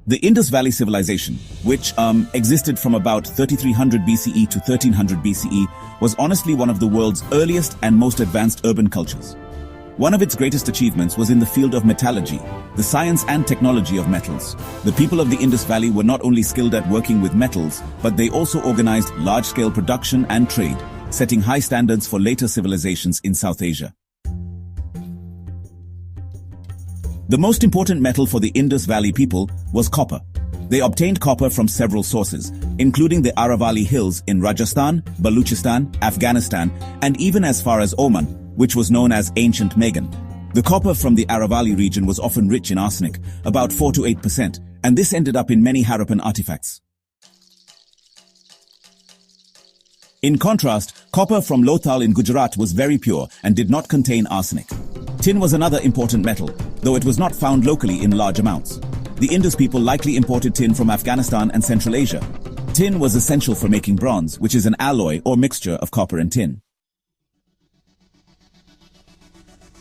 The Indus Valley Civilization, which existed from about 3300 BCE to 1300 BCE, was honestly one of the world's earliest and most advanced urban cultures. One of its greatest achievements was in the field of metallurgy, the science and technology of metals. The people of the Indus Valley were not only skilled at working with metals, but they also organized large-scale production and trade, setting high standards for later civilizations in South Asia. The most important metal for the Indus Valley people was copper. They obtained copper from several sources, including the Aravalli Hills in Rajasthan, Baluchistan, Afghanistan, and even as far as Oman, which was known as ancient Magan. The copper from the Aravalli region was often rich in arsenic, about 4 to 8%, and this ended up in many Harappan artifacts. In contrast, copper from Lothal in Gujarat was very pure and did not contain arsenic. Tin was another important metal, though it was not found locally in large amounts. The Indus people likely imported tin from Afghanistan and Central Asia. Tin was essential for making bronze, which is an alloy or mixture of copper and tin.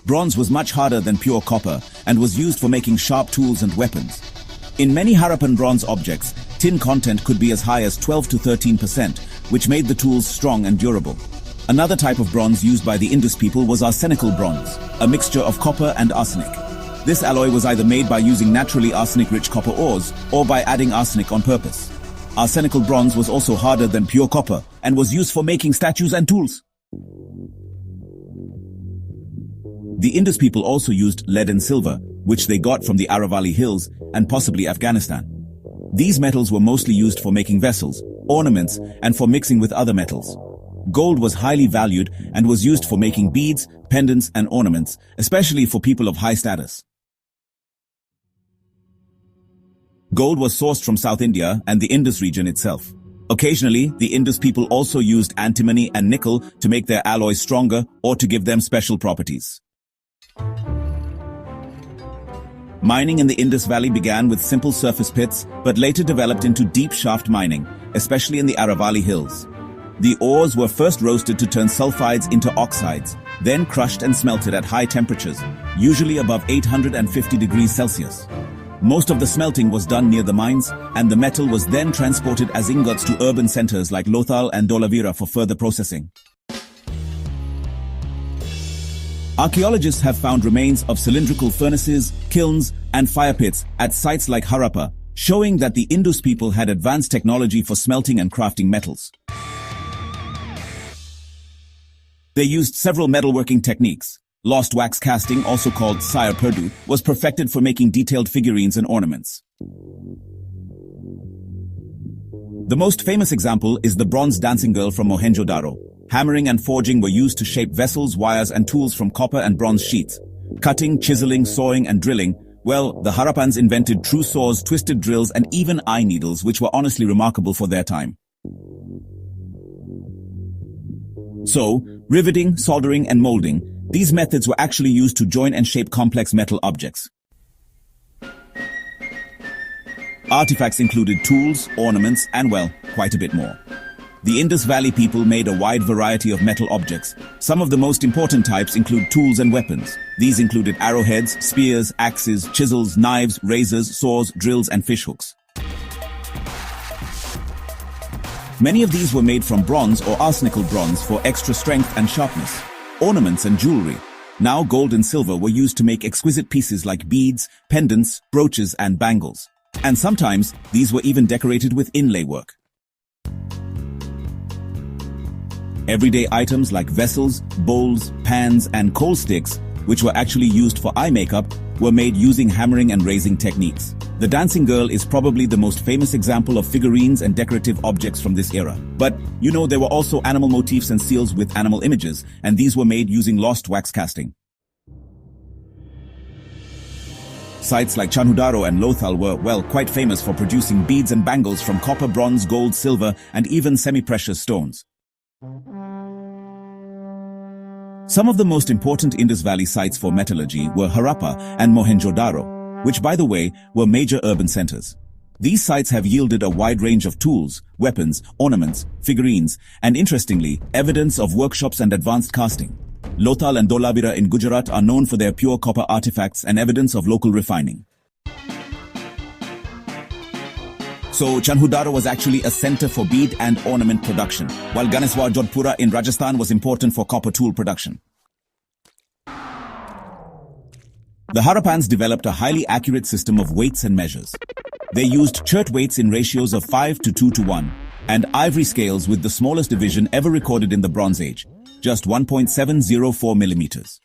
Bronze was much harder than pure copper and was used for making sharp tools and weapons. In many Harappan bronze objects, tin content could be as high as 12 to 13%, which made the tools strong and durable. Another type of bronze used by the Indus people was arsenical bronze, a mixture of copper and arsenic. This alloy was either made by using naturally arsenic-rich copper ores or by adding arsenic on purpose. Arsenical bronze was also harder than pure copper and was used for making statues and tools. The Indus people also used lead and silver, which they got from the Aravalli Hills and possibly Afghanistan. These metals were mostly used for making vessels, ornaments, and for mixing with other metals. Gold was highly valued and was used for making beads, pendants, and ornaments, especially for people of high status. Gold was sourced from South India and the Indus region itself. Occasionally, the Indus people also used antimony and nickel to make their alloys stronger or to give them special properties. Mining in the Indus Valley began with simple surface pits, but later developed into deep shaft mining, especially in the Aravalli Hills. The ores were first roasted to turn sulfides into oxides, then crushed and smelted at high temperatures, usually above 850 degrees Celsius. Most of the smelting was done near the mines, and the metal was then transported as ingots to urban centers like Lothal and Dholavira for further processing. Archaeologists have found remains of cylindrical furnaces, kilns, and fire pits at sites like Harappa, showing that the Indus people had advanced technology for smelting and crafting metals. They used several metalworking techniques. Lost wax casting, also called Sire Purdu, was perfected for making detailed figurines and ornaments. The most famous example is the bronze dancing girl from Mohenjo-daro. Hammering and forging were used to shape vessels, wires, and tools from copper and bronze sheets. Cutting, chiseling, sawing, and drilling, well, the Harappans invented true saws, twisted drills, and even eye needles, which were honestly remarkable for their time. So, riveting, soldering, and molding, these methods were actually used to join and shape complex metal objects. Artifacts included tools, ornaments, and, well, quite a bit more. The Indus Valley people made a wide variety of metal objects. Some of the most important types include tools and weapons. These included arrowheads, spears, axes, chisels, knives, razors, saws, drills, and fishhooks. Many of these were made from bronze or arsenical bronze for extra strength and sharpness. Ornaments and jewelry. Now gold and silver were used to make exquisite pieces like beads, pendants, brooches, and bangles. And sometimes, these were even decorated with inlay work. Everyday items like vessels, bowls, pans, and coal sticks, which were actually used for eye makeup, were made using hammering and raising techniques. The dancing girl is probably the most famous example of figurines and decorative objects from this era. But, you know, there were also animal motifs and seals with animal images, and these were made using lost wax casting. Sites like Chanhudaro and Lothal were, well, quite famous for producing beads and bangles from copper, bronze, gold, silver, and even semi-precious stones. Some of the most important Indus Valley sites for metallurgy were Harappa and Mohenjo-daro, which, by the way, were major urban centers. These sites have yielded a wide range of tools, weapons, ornaments, figurines, and interestingly, evidence of workshops and advanced casting. Lothal and Dholavira in Gujarat are known for their pure copper artifacts and evidence of local refining. So Chanhudara was actually a center for bead and ornament production, while Ganeswar Jodhpura in Rajasthan was important for copper tool production. The Harappans developed a highly accurate system of weights and measures. They used chert weights in ratios of 5 to 2 to 1, and ivory scales with the smallest division ever recorded in the Bronze Age, just 1.704 millimeters.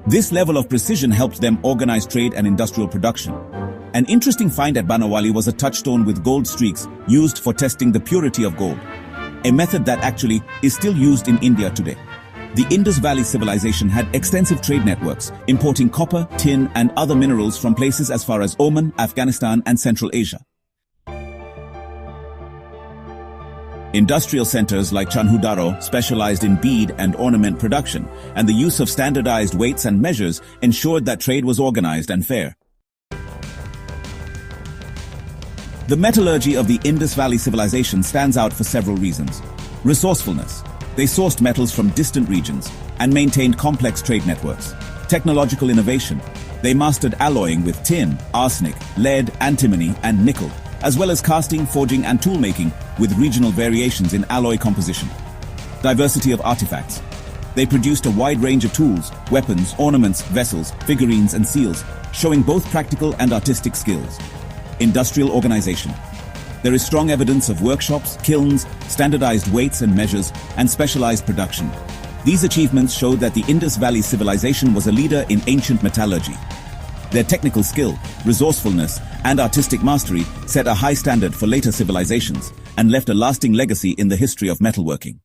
This level of precision helped them organize trade and industrial production. An interesting find at Banawali was a touchstone with gold streaks used for testing the purity of gold, a method that actually is still used in India today. The Indus Valley civilization had extensive trade networks, importing copper, tin, and other minerals from places as far as Oman, Afghanistan, and Central Asia. Industrial centers like Chanhudaro specialized in bead and ornament production, and the use of standardized weights and measures ensured that trade was organized and fair. The metallurgy of the Indus Valley civilization stands out for several reasons. Resourcefulness. They sourced metals from distant regions and maintained complex trade networks. Technological innovation. They mastered alloying with tin, arsenic, lead, antimony, and nickel, as well as casting, forging, and toolmaking with regional variations in alloy composition. Diversity of artifacts. They produced a wide range of tools, weapons, ornaments, vessels, figurines, and seals, showing both practical and artistic skills. Industrial organization. There is strong evidence of workshops, kilns, standardized weights and measures, and specialized production. These achievements show that the Indus Valley civilization was a leader in ancient metallurgy. Their technical skill, resourcefulness, and artistic mastery set a high standard for later civilizations and left a lasting legacy in the history of metalworking.